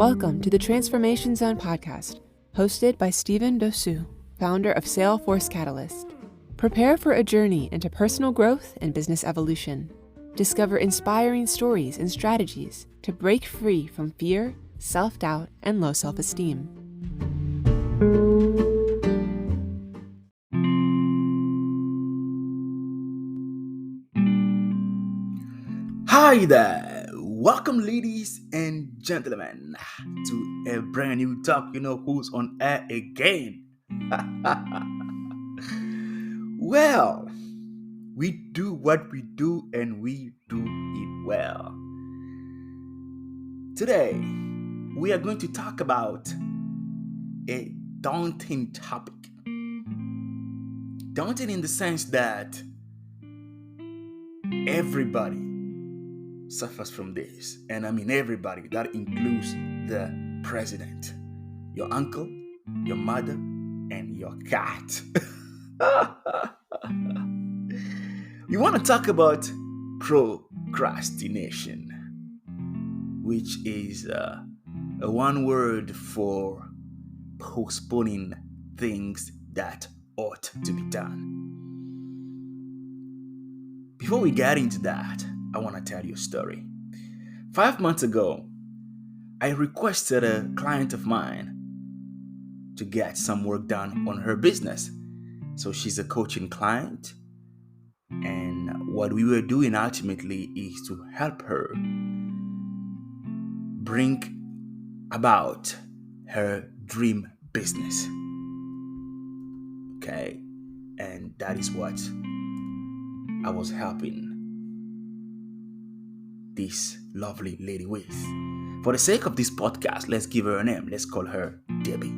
Welcome to the Transformation Zone podcast, hosted by Dossou, founder of Salesforce Catalyst. Prepare for a journey into personal growth and business evolution. Discover inspiring stories and strategies to break free from fear, self-doubt, and low self-esteem. Hi there, welcome ladies and gentlemen to a brand new talk. You know who's on air again? Well, we do what we do and we do it well. Today, we are going to talk about a daunting topic. Daunting in the sense that everybody suffers from this, and I mean everybody. That includes the president, your uncle, your mother, and your cat. We want to talk about procrastination, which is a one word for postponing things that ought to be done. Before we get into that, I want to tell you a story. 5 months ago, I requested a client of mine to get some work done on her business. So she's a coaching client, and what we were doing ultimately is to help her bring about her dream business. Okay, and that is what I was helping this lovely lady with. For the sake of this podcast, let's give her a name. Let's call her Debbie.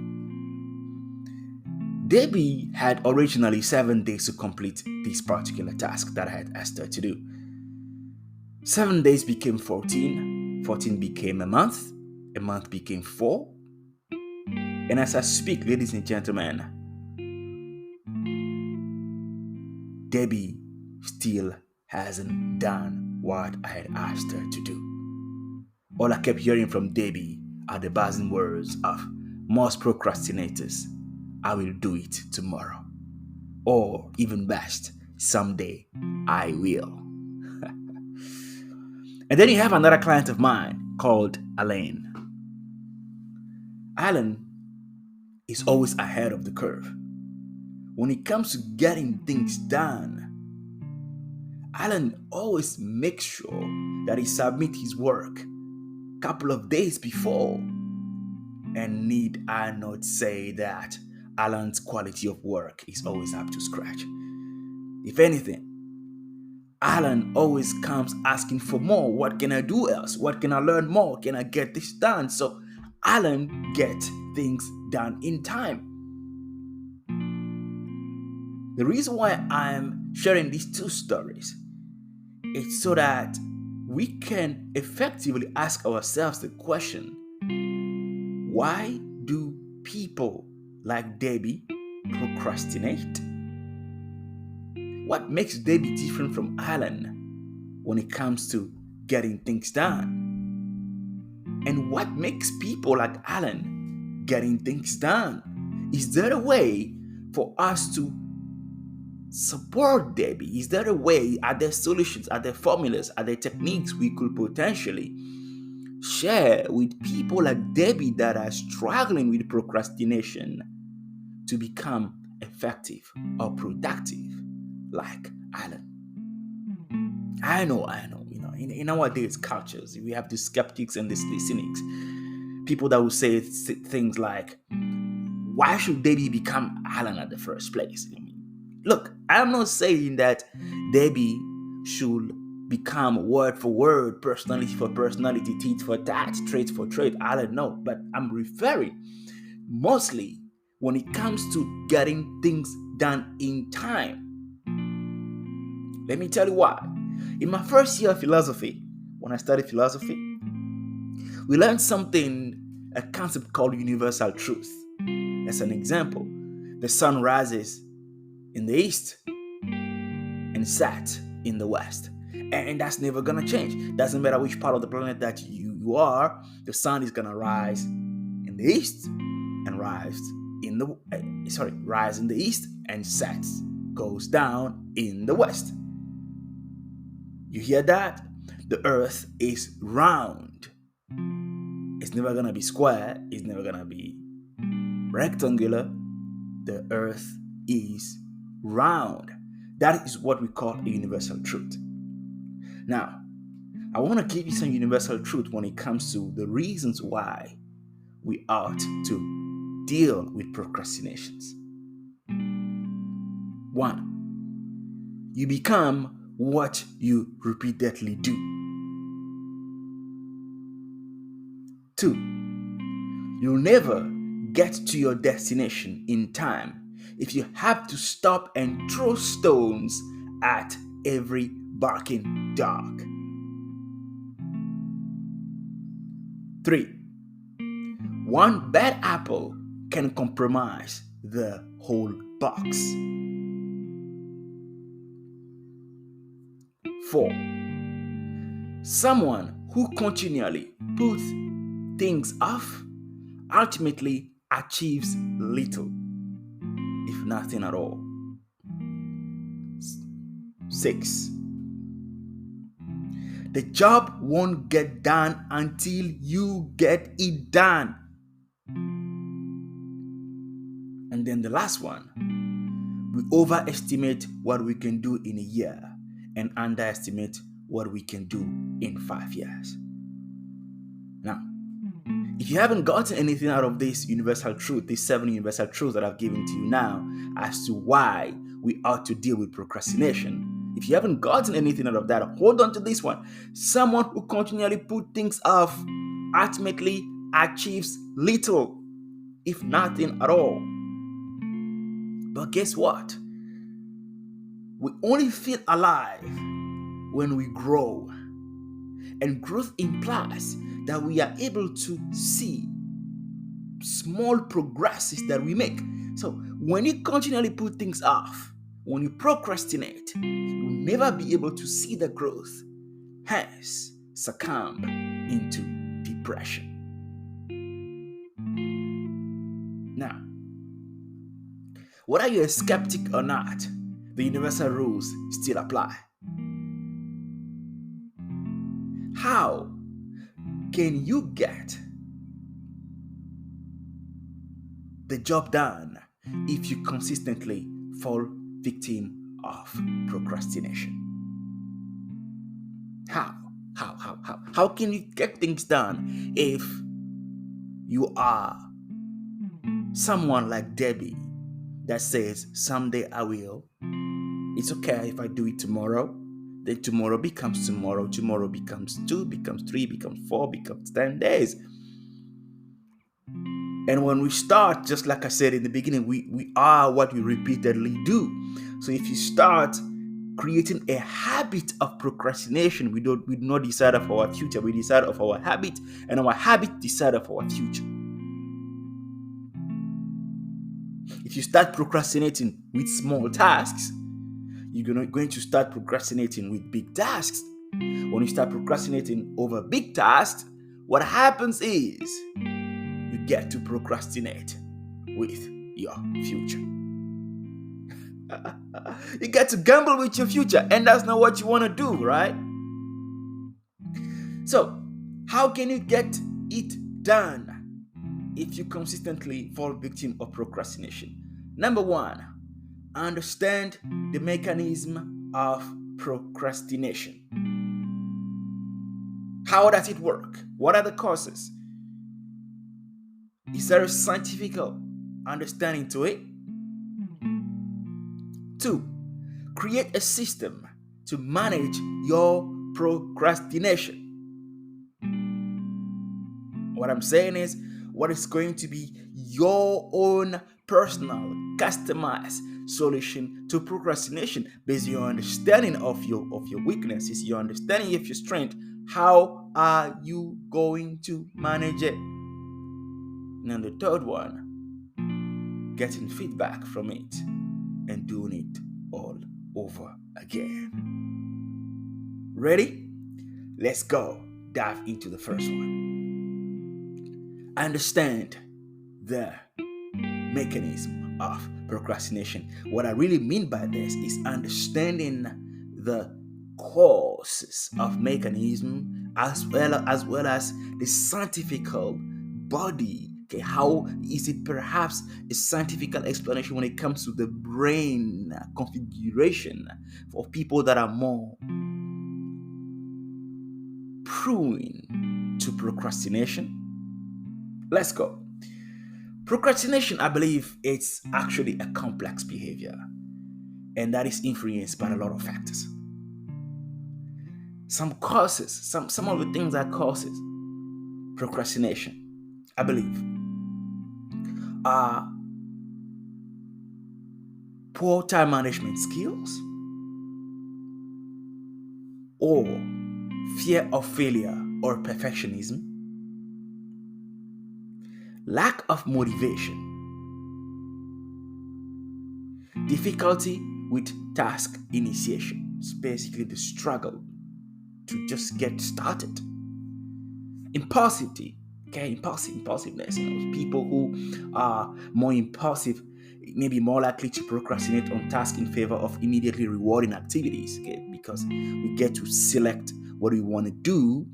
Debbie had originally 7 days to complete this particular task that I had asked her to do. 7 days became 14, 14 became a month became 4. And as I speak, ladies and gentlemen, Debbie still hasn't done what I had asked her to do. All I kept hearing from Debbie are the buzzing words of most procrastinators: I will do it tomorrow. Or even best, someday I will. And then you have another client of mine called Alan. Alan is always ahead of the curve. When it comes to getting things done, Alan always makes sure that he submits his work a couple of days before. And need I not say that Alan's quality of work is always up to scratch. If anything, Alan always comes asking for more. What can I do else? What can I learn more? Can I get this done? So Alan gets things done in time. The reason why I'm sharing these two stories is so that we can effectively ask ourselves the question: why do people like Debbie procrastinate? What makes Debbie different from Alan when it comes to getting things done? And what makes people like Alan getting things done? Is there a way for us to support Debbie? Is there a way? Are there solutions? Are there formulas? Are there techniques we could potentially share with people like Debbie that are struggling with procrastination to become effective or productive like Alan? I know. In nowadays cultures, we have the skeptics and the cynics. People that will say things like, why should Debbie become Alan at the first place? Look, I'm not saying that Debbie should become word for word, personality for personality, tit for tat, trait for trait. I don't know. But I'm referring mostly when it comes to getting things done in time. Let me tell you why. In my first year of philosophy, when I studied philosophy, we learned a concept called universal truth. As an example, the sun rises in the east and sets in the west. And that's never gonna change. Doesn't matter which part of the planet that you you are, the sun is gonna rise in the east and rise in the east and sets, goes down in the west. You hear that? The earth is round. It's never gonna be square, it's never gonna be rectangular. The earth is round. That is what we call a universal truth. Now, I want to give you some universal truth when it comes to the reasons why we ought to deal with procrastinations. 1. You become what you repeatedly do. 2. You'll never get to your destination in time if you have to stop and throw stones at every barking dog. 3. One bad apple can compromise the whole box. 4. Someone who continually puts things off ultimately achieves little, if nothing at all. 6. The job won't get done until you get it done. And then the last one, we overestimate what we can do in a year and underestimate what we can do in 5 years. Now, if you haven't gotten anything out of this universal truth, these 7 universal truths that I've given to you now as to why we ought to deal with procrastination, if you haven't gotten anything out of that, hold on to this one. Someone who continually puts things off ultimately achieves little, if nothing at all. But guess what? We only feel alive when we grow. And growth implies that we are able to see small progresses that we make. So when you continually put things off, when you procrastinate, you'll never be able to see the growth, hence succumb into depression. Now, whether you're a skeptic or not, the universal rules still apply. How can you get the job done if you consistently fall victim of procrastination? How can you get things done if you are someone like Debbie that says, someday I will, it's okay if I do it tomorrow, then tomorrow becomes tomorrow becomes 2, becomes 3, becomes 4, becomes 10 days. And when we start, just like I said in the beginning, we are what we repeatedly do. So if you start creating a habit of procrastination, we do not decide of our future, we decide of our habit, and our habit decide of our future. If you start procrastinating with small tasks, you're going to start procrastinating with big tasks. When you start procrastinating over big tasks, what happens is you get to procrastinate with your future. You get to gamble with your future, and that's not what you want to do, right? So, how can you get it done if you consistently fall victim of procrastination? Number 1, understand the mechanism of procrastination. How does it work? What are the causes? Is there a scientific understanding to it? 2, create a system to manage your procrastination. What I'm saying is, what is going to be your own personal, customized solution to procrastination based on your understanding of your weaknesses, your understanding of your strength. How are you going to manage it? And the third one, getting feedback from it and doing it all over again. Ready? Let's go. dive into the first one. Understand the mechanism of procrastination. What I really mean by this is understanding the causes of mechanism as well as the scientific body. Okay, how is it perhaps a scientific explanation when it comes to the brain configuration for people that are more prone to procrastination? Let's go. Procrastination, I believe, it's actually a complex behavior, and that is influenced by a lot of factors. Some of the things that causes procrastination, I believe, are poor time management skills, or fear of failure or perfectionism, lack of motivation, difficulty with task initiation. It's basically the struggle to just get started. Impulsivity, okay, impulsiveness. People who are more impulsive may be more likely to procrastinate on tasks in favor of immediately rewarding activities, okay, because we get to select what we want to do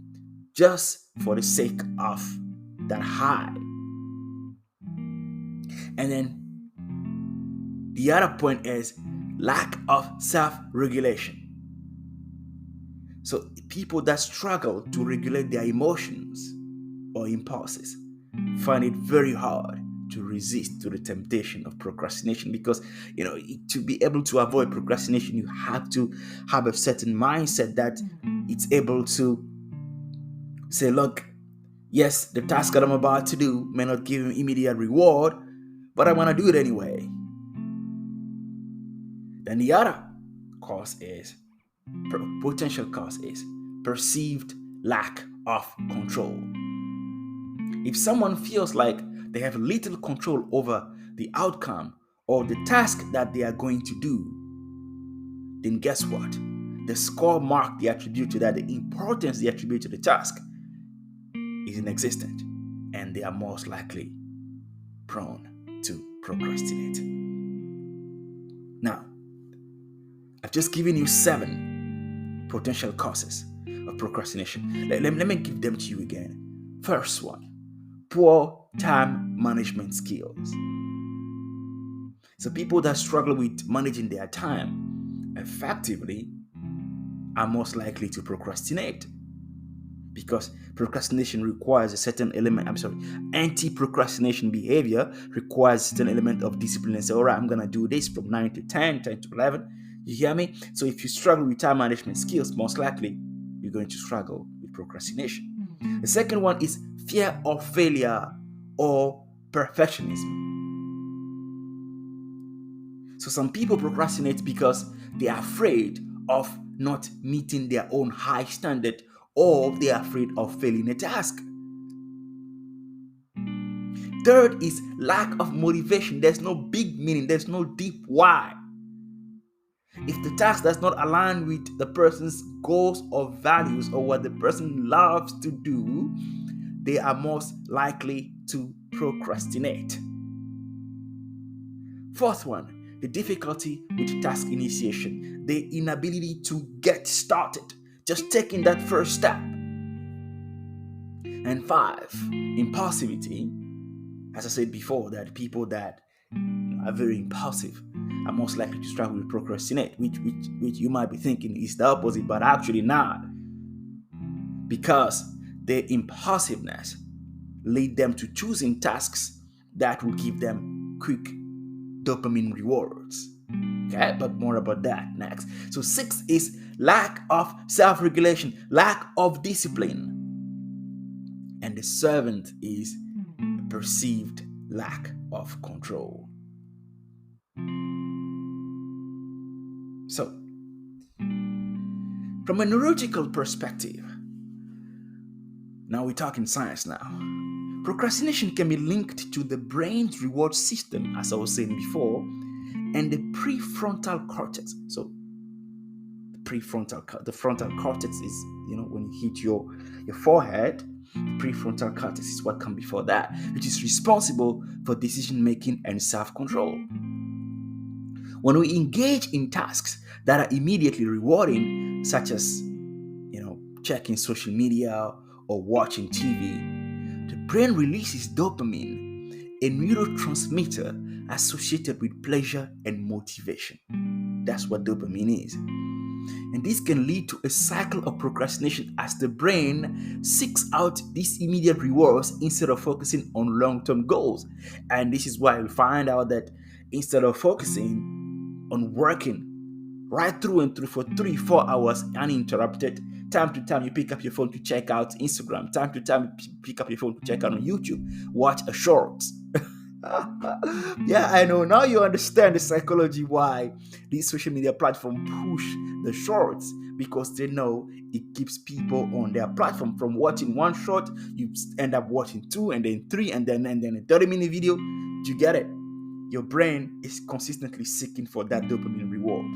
just for the sake of that high. And then the other point is lack of self-regulation. So people that struggle to regulate their emotions or impulses find it very hard to resist to the temptation of procrastination, because to be able to avoid procrastination, you have to have a certain mindset that it's able to say, look, yes, the task that I'm about to do may not give me immediate reward, but I want to do it anyway. Then the other potential cause is perceived lack of control. If someone feels like they have little control over the outcome or the task that they are going to do, then guess what? The score mark they attribute to that, the importance they attribute to the task, is inexistent, and they are most likely prone to procrastinate. Now, I've just given you 7 potential causes of procrastination. Let me give them to you again. First one, poor time management skills. So people that struggle with managing their time effectively are most likely to procrastinate, because procrastination requires a certain element. Anti-procrastination behavior requires a certain element of discipline and say, all right, I'm going to do this from 9 to 10, 10 to 11. You hear me? So if you struggle with time management skills, most likely you're going to struggle with procrastination. The second one is fear of failure or perfectionism. So some people procrastinate because they are afraid of not meeting their own high standard, or they are afraid of failing a task. Third is lack of motivation. There's no big meaning. There's no deep why. If the task does not align with the person's goals or values or what the person loves to do, they are most likely to procrastinate. Fourth one, the difficulty with task initiation, the inability to get started, just taking that first step. And 5, impulsivity. As I said before, that people that are very impulsive are most likely to struggle with procrastinate, which you might be thinking is the opposite, but actually not, because their impulsiveness lead them to choosing tasks that will give them quick dopamine rewards. Okay, but more about that next. So 6 is lack of self-regulation, lack of discipline. And the 7th is perceived lack of control. So, from a neurological perspective, now we're talking science now. Procrastination can be linked to the brain's reward system, as I was saying before, and the prefrontal cortex. So, the frontal cortex is, when you hit your Your forehead, prefrontal cortex is what comes before that, which is responsible for decision making and self-control. When we engage in tasks that are immediately rewarding, such as checking social media or watching TV, the brain releases dopamine, a neurotransmitter associated with pleasure and motivation. That's what dopamine is. And this can lead to a cycle of procrastination as the brain seeks out these immediate rewards instead of focusing on long-term goals. And this is why we find out that instead of focusing on working right through and through for 3-4 hours uninterrupted, time to time you pick up your phone to check out Instagram, time to time you pick up your phone to check out on YouTube, watch a short. Yeah, I know. Now you understand the psychology why these social media platforms push the shorts, because they know it keeps people on their platform. From watching one short, you end up watching 2 and then 3 and then a 30-minute video. You get it? Your brain is consistently seeking for that dopamine reward.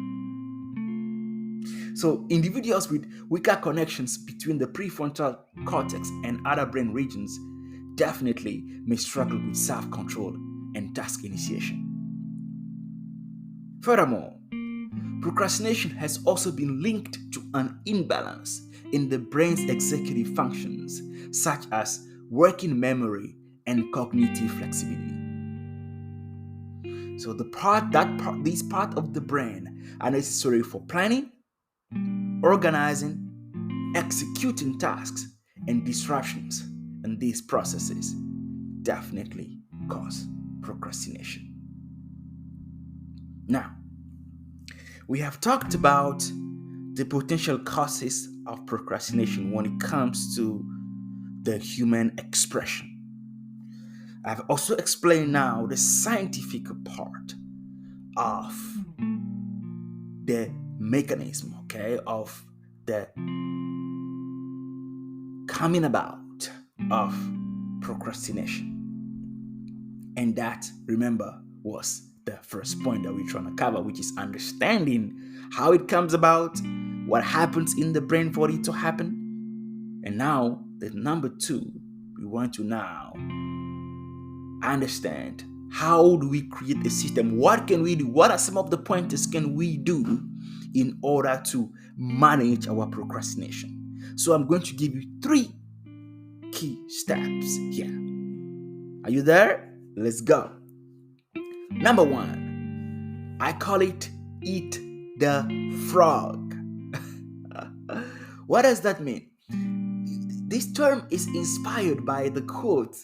So individuals with weaker connections between the prefrontal cortex and other brain regions definitely may struggle with self-control and task initiation. Furthermore, procrastination has also been linked to an imbalance in the brain's executive functions, such as working memory and cognitive flexibility. So these parts of the brain are necessary for planning, organizing, executing tasks, and disruptions in these processes definitely cause procrastination. Now, we have talked about the potential causes of procrastination when it comes to the human expression. I've also explained now the scientific part of the mechanism, of the coming about of procrastination. And that, remember, was the first point that we're trying to cover, which is understanding how it comes about, what happens in the brain for it to happen. And now, the number 2, we want to now understand, how do we create a system? What can we do? What are some of the pointers can we do in order to manage our procrastination? So I'm going to give you 3 key steps here. Are you there? Let's go. Number 1, I call it eat the frog. What does that mean? This term is inspired by the quote,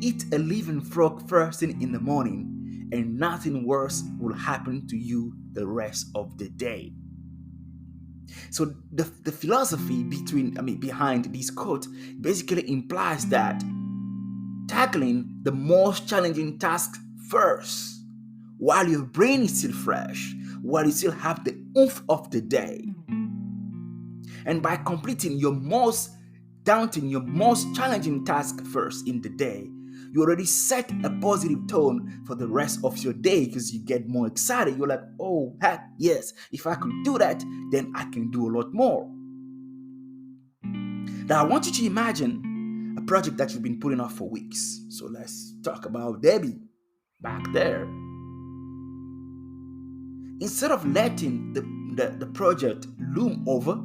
"Eat a living frog first thing in the morning, and nothing worse will happen to you the rest of the day." So the philosophy behind this quote basically implies that tackling the most challenging task first, while your brain is still fresh, while you still have the oomph of the day, and by completing your most daunting, your most challenging task first in the day, you already set a positive tone for the rest of your day, because you get more excited. You're like, oh, heck yes, if I could do that, then I can do a lot more. Now, I want you to imagine a project that you've been putting off for weeks. So let's talk about Debbie back there. Instead of letting the project loom over,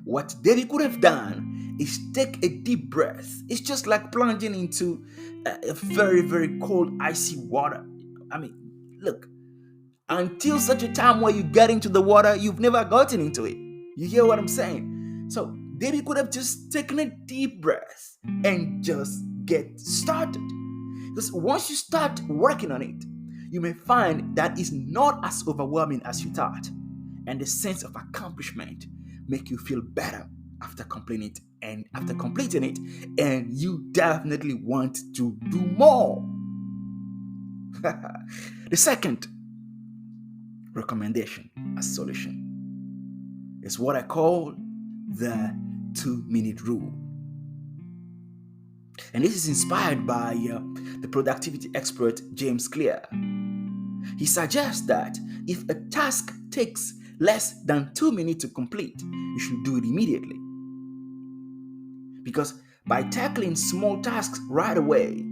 what Debbie could have done is take a deep breath. It's just like plunging into a very, very cold, icy water. Look, until such a time where you get into the water, you've never gotten into it. You hear what I'm saying? So Debbie could have just taken a deep breath and just get started. Because once you start working on it, you may find that it's not as overwhelming as you thought. And the sense of accomplishment make you feel better after completing it, and you definitely want to do more. The second recommendation as solution is what I call the 2-minute rule. And this is inspired by the productivity expert James Clear. He suggests that if a task takes less than 2 minutes to complete, you should do it immediately. Because by tackling small tasks right away,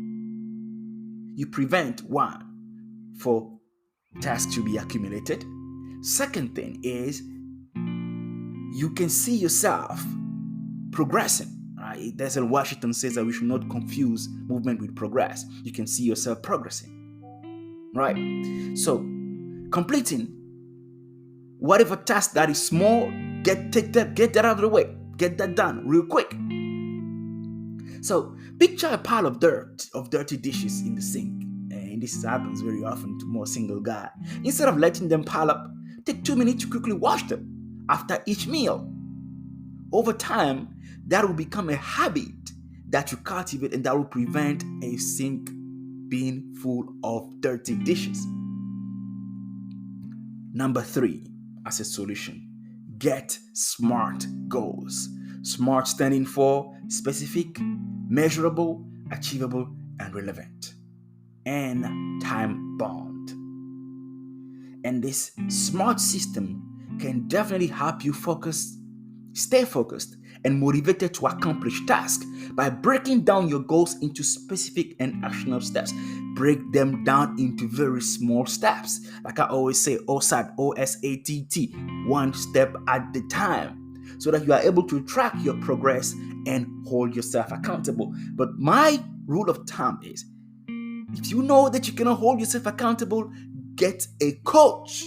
you prevent one, for tasks to be accumulated. Second thing is you can see yourself progressing. Right? Denzel Washington says that we should not confuse movement with progress. You can see yourself progressing. Right? So completing whatever task that is small, get that out of the way. Get that done real quick. So picture a pile of dirty dishes in the sink. And this happens very often to more single guy. Instead of letting them pile up, take 2 minutes to quickly wash them after each meal. Over time, that will become a habit that you cultivate, and that will prevent a sink being full of dirty dishes. Number 3, as a solution, get SMART goals. SMART standing for specific, measurable, achievable, and relevant, and time bound. And this SMART system can definitely help you stay focused, and motivated to accomplish tasks by breaking down your goals into specific and actionable steps. Break them down into very small steps. Like I always say, OSAT, OSATT, one step at the time, so that you are able to track your progress and hold yourself accountable. But my rule of thumb is, if you know that you cannot hold yourself accountable, get a coach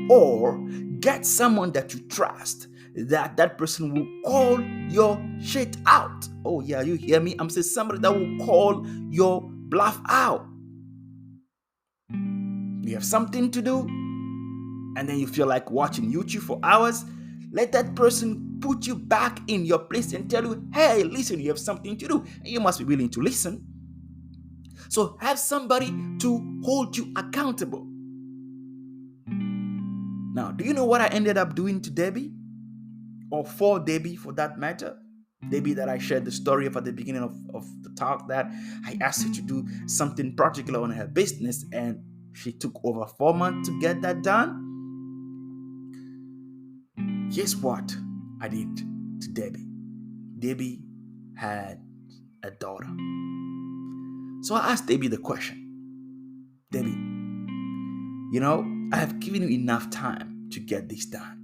or get someone that you trust, that person will call your shit out. Oh yeah, you hear me? I'm saying somebody that will call your bluff out. You have something to do and then you feel like watching YouTube for hours. Let that person put you back in your place and tell you, hey, listen, you have something to do, and you must be willing to listen. So have somebody to hold you accountable. Now, do you know what I ended up doing to Debbie? Or for Debbie, for that matter? Debbie that I shared the story of at the beginning of the talk, that I asked her to do something particular on her business, and she took over 4 months to get that done. Guess what I did to Debbie? Debbie had a daughter. So I asked Debbie the question, Debbie, I have given you enough time to get this done.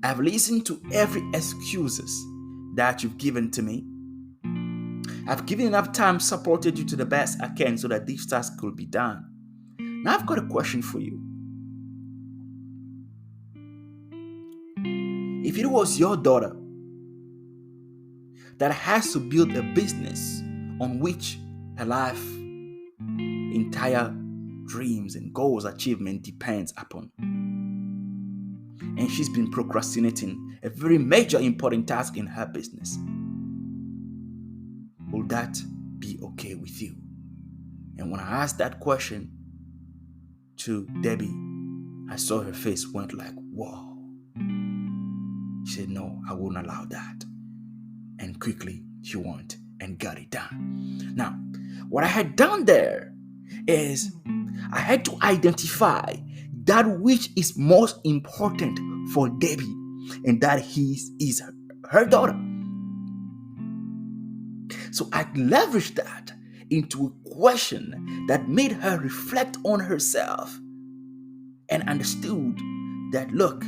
I've listened to every excuses that you've given to me. I've given enough time, supported you to the best I can so that this task could be done. Now I've got a question for you. If it was your daughter that has to build a business on which her life, entire dreams and goals achievement depends upon, and she's been procrastinating a very major important task in her business, will that be okay with you? And when I asked that question to Debbie, I saw her face went like, whoa. She said, no, I won't allow that. And quickly she went and got it done. Now, what I had done there is I had to identify that which is most important for Debbie, and that is her daughter. So I leveraged that into a question that made her reflect on herself and understood that, look,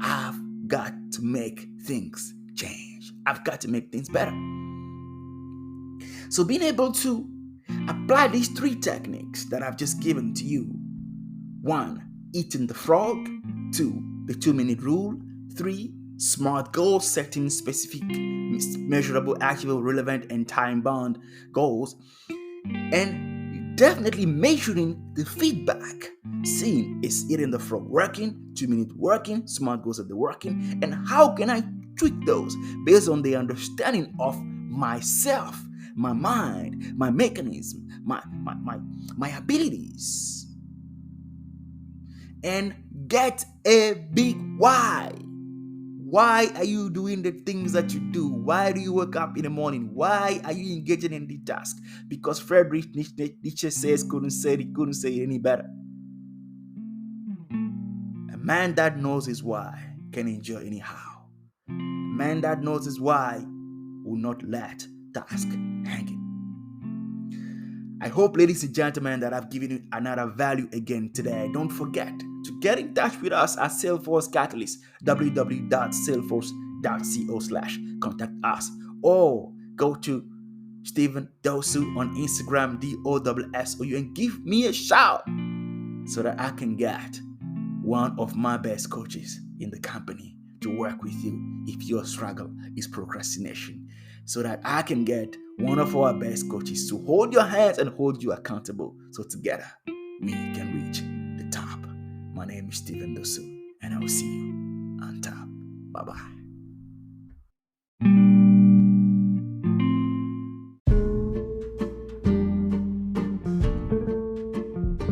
I've got to make things change. I've got to make things better. So being able to apply these 3 techniques that I've just given to you: 1, eating the frog; 2, the 2-minute rule; 3, SMART goals, setting specific, measurable, achievable, relevant, and time-bound goals, and definitely measuring the feedback, seeing, is eating the frog working, 2-minute working, SMART goals, are they working, and how can I tweak those based on the understanding of myself, my mind, my mechanism, my abilities, and get a big why. Why are you doing the things that you do? Why do you wake up in the morning? Why are you engaging in the task? Because Friedrich Nietzsche says, couldn't say it any better. A man that knows his why can enjoy anyhow. A man that knows his why will not let task hanging. I hope, ladies and gentlemen, that I've given you another value again today. Don't forget to get in touch with us at Salesforce Catalyst, www.salesforce.co/contact us, or go to Stephen Dossou on Instagram, DOSSOU, and give me a shout so that I can get one of my best coaches in the company to work with you if your struggle is procrastination, so that I can get one of our best coaches to hold your hands and hold you accountable, so together we can reach the top. My name is Stephen Dossou, and I will see you on top. Bye-bye.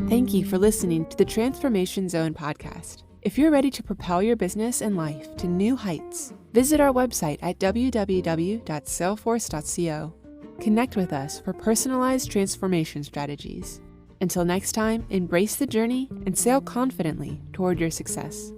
Thank you for listening to the Transformation Zone podcast. If you're ready to propel your business and life to new heights, visit our website at www.salesforce.co. Connect with us for personalized transformation strategies. Until next time, embrace the journey and sail confidently toward your success.